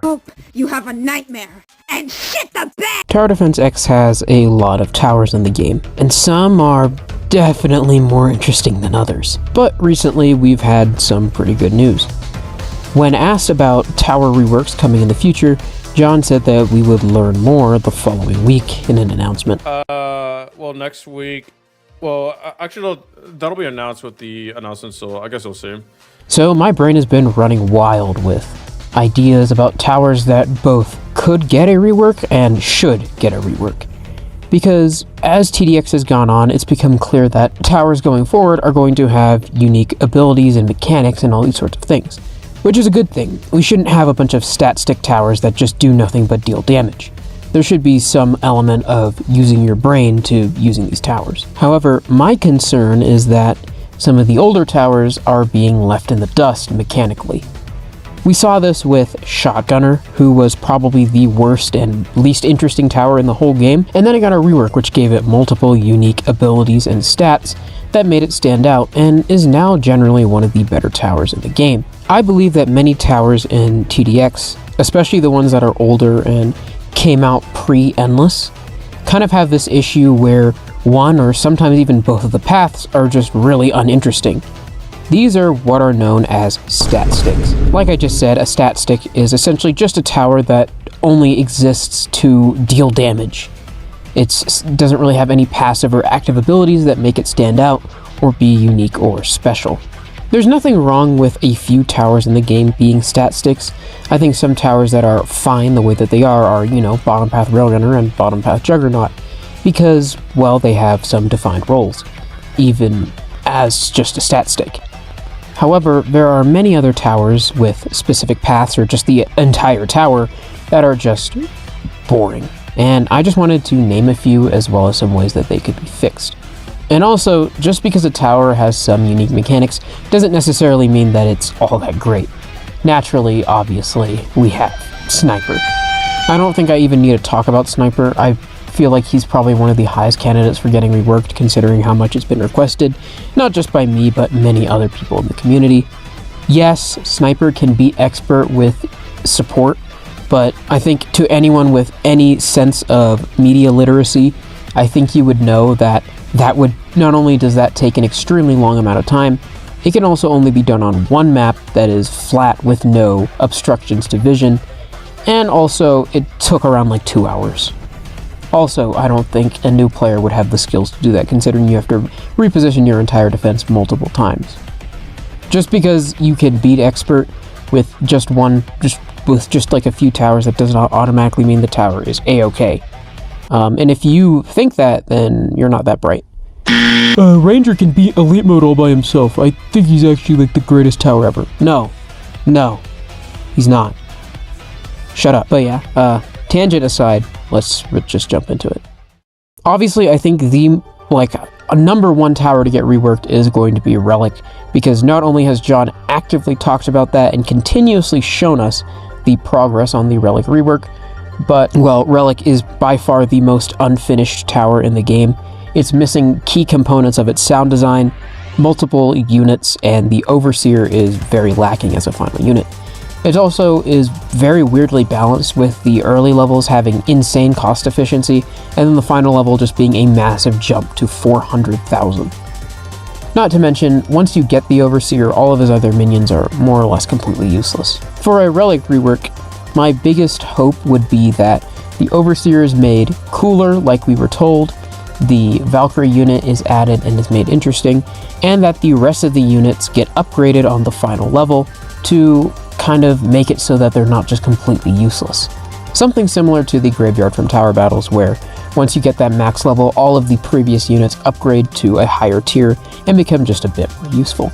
Hope you have a nightmare and shit the bed! Tower Defense X has a lot of towers in the game, and some are definitely more interesting than others. But recently, we've had some pretty good news. When asked about tower reworks coming in the future, John said that we would learn more the following week in an announcement. Well, next week... Well, actually, that'll be announced with the announcement, so I guess we'll see. So my brain has been running wild with ideas about towers that both could get a rework and should get a rework. Because as TDX has gone on, it's become clear that towers going forward are going to have unique abilities and mechanics and all these sorts of things. Which is a good thing. We shouldn't have a bunch of stat stick towers that just do nothing but deal damage. There should be some element of using your brain to using these towers. However, my concern is that some of the older towers are being left in the dust mechanically. We saw this with Shotgunner, who was probably the worst and least interesting tower in the whole game, and then it got a rework which gave it multiple unique abilities and stats that made it stand out and is now generally one of the better towers in the game. I believe that many towers in TDX, especially the ones that are older and came out pre-Endless, kind of have this issue where one or sometimes even both of the paths are just really uninteresting. These are what are known as stat sticks. Like I just said, a stat stick is essentially just a tower that only exists to deal damage. It doesn't really have any passive or active abilities that make it stand out or be unique or special. There's nothing wrong with a few towers in the game being stat sticks. I think some towers that are fine the way that they are, Bottom Path Railgunner and Bottom Path Juggernaut, because, well, they have some defined roles, even as just a stat stick. However, there are many other towers with specific paths or just the entire tower that are just boring, and I just wanted to name a few as well as some ways that they could be fixed. And also, just because a tower has some unique mechanics doesn't necessarily mean that it's all that great. Naturally, obviously, we have Sniper. I don't think I even need to talk about Sniper. I feel like he's probably one of the highest candidates for getting reworked considering how much it's been requested, not just by me, but many other people in the community. Yes, Sniper can beat Expert with support, but I think to anyone with any sense of media literacy, I think you would know that not only does that take an extremely long amount of time, it can also only be done on one map that is flat with no obstructions to vision, and also it took around like 2 hours. Also, I don't think a new player would have the skills to do that considering you have to reposition your entire defense multiple times. Just because you can beat Expert with just like a few towers, that does not automatically mean the tower is A-okay. And if you think that, then you're not that bright. Ranger can beat Elite Mode all by himself. I think he's actually like the greatest tower ever. No, he's not. Shut up. But yeah, tangent aside, let's just jump into it. Obviously, I think a number one tower to get reworked is going to be Relic, because not only has John actively talked about that and continuously shown us the progress on the Relic rework, but, well, Relic is by far the most unfinished tower in the game. It's missing key components of its sound design, multiple units, and the Overseer is very lacking as a final unit. It also is very weirdly balanced, with the early levels having insane cost efficiency, and then the final level just being a massive jump to 400,000. Not to mention, once you get the Overseer, all of his other minions are more or less completely useless. For a Relic rework, my biggest hope would be that the Overseer is made cooler, like we were told, the Valkyrie unit is added and is made interesting, and that the rest of the units get upgraded on the final level to kind of make it so that they're not just completely useless. Something similar to the Graveyard from Tower Battles, where once you get that max level, all of the previous units upgrade to a higher tier and become just a bit more useful.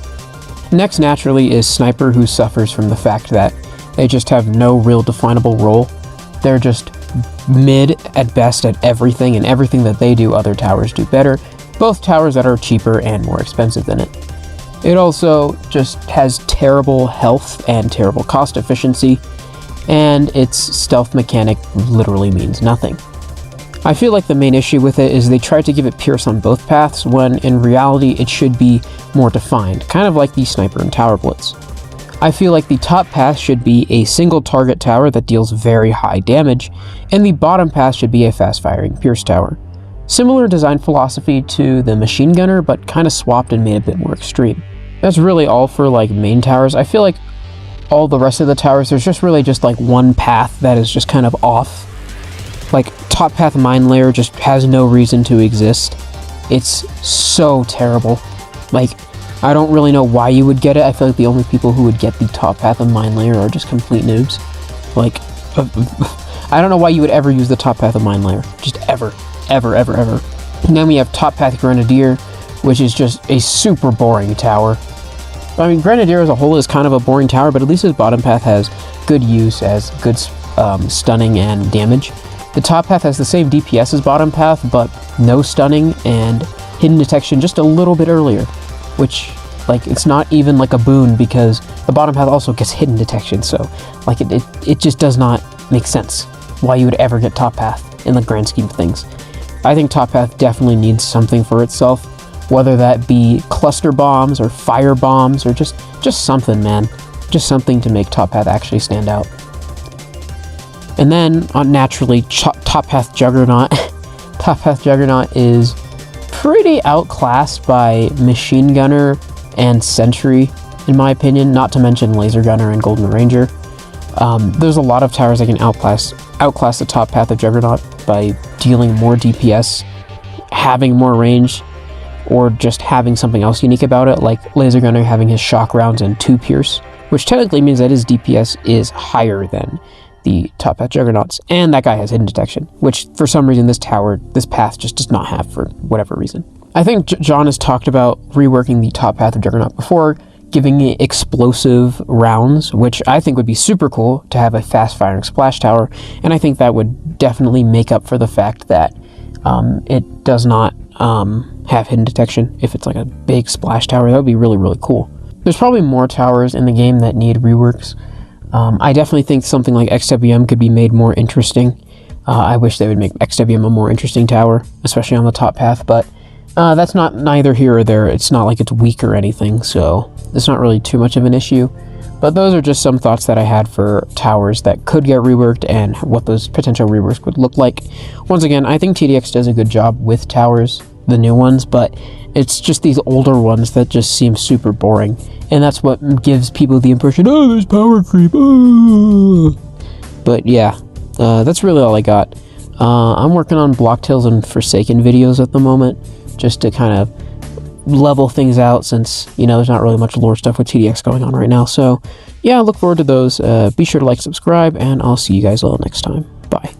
Next, naturally, is Sniper, who suffers from the fact that they just have no real definable role. They're just mid at best at everything, and everything that they do, other towers do better, both towers that are cheaper and more expensive than it. It also just has terrible health and terrible cost efficiency, and its stealth mechanic literally means nothing. I feel like the main issue with it is they tried to give it Pierce on both paths, when in reality it should be more defined, kind of like the Sniper and Tower Blitz. I feel like the top path should be a single target tower that deals very high damage, and the bottom path should be a fast-firing pierce tower. Similar design philosophy to the machine gunner, but kind of swapped and made a bit more extreme. That's really all for like main towers. I feel like all the rest of the towers, there's just really just like one path that is just kind of off. Like top path mine layer just has no reason to exist. It's so terrible. Like, I don't really know why you would get it. I feel like the only people who would get the top path of mine layer are just complete noobs. Like, I don't know why you would ever use the top path of mine layer. Just ever. Ever. And then we have top path grenadier, which is just a super boring tower. I mean, grenadier as a whole is kind of a boring tower, but at least his bottom path has good use as good stunning and damage. The top path has the same DPS as bottom path, but no stunning and hidden detection just a little bit earlier. Which, like, it's not even like a boon because the bottom path also gets hidden detection, so like it just does not make sense why you would ever get top path in the grand scheme of things. I think top path definitely needs something for itself, whether that be cluster bombs or fire bombs or just something, man. Just something to make top path actually stand out. And then, naturally, top path juggernaut. Top path juggernaut is pretty outclassed by machine gunner and sentry, in my opinion, not to mention laser gunner and golden ranger. There's a lot of towers that can outclass the top path of juggernaut by dealing more DPS, having more range, or just having something else unique about it, like laser gunner having his shock rounds and 2 pierce, which technically means that his DPS is higher than the top path juggernauts, and that guy has hidden detection, which for some reason this path just does not have for whatever reason. I think John has talked about reworking the top path of juggernaut before, giving it explosive rounds, which I think would be super cool to have a fast firing splash tower, and I think that would definitely make up for the fact that it does not have hidden detection. If it's like a big splash tower, that would be really, really cool. There's probably more towers in the game that need reworks. I definitely think something like XWM could be made more interesting. I wish they would make XWM a more interesting tower, especially on the top path, but that's not neither here or there. It's not like it's weak or anything, so it's not really too much of an issue. But those are just some thoughts that I had for towers that could get reworked and what those potential reworks would look like. Once again, I think TDX does a good job with towers, the new ones, but it's just these older ones that just seem super boring. And that's what gives people the impression, oh, there's power creep. Oh. But yeah, that's really all I got. I'm working on Block Tales and Forsaken videos at the moment, just to kind of level things out since, you know, there's not really much lore stuff with TDX going on right now. So yeah, I look forward to those. Be sure to like, subscribe, and I'll see you guys all next time. Bye.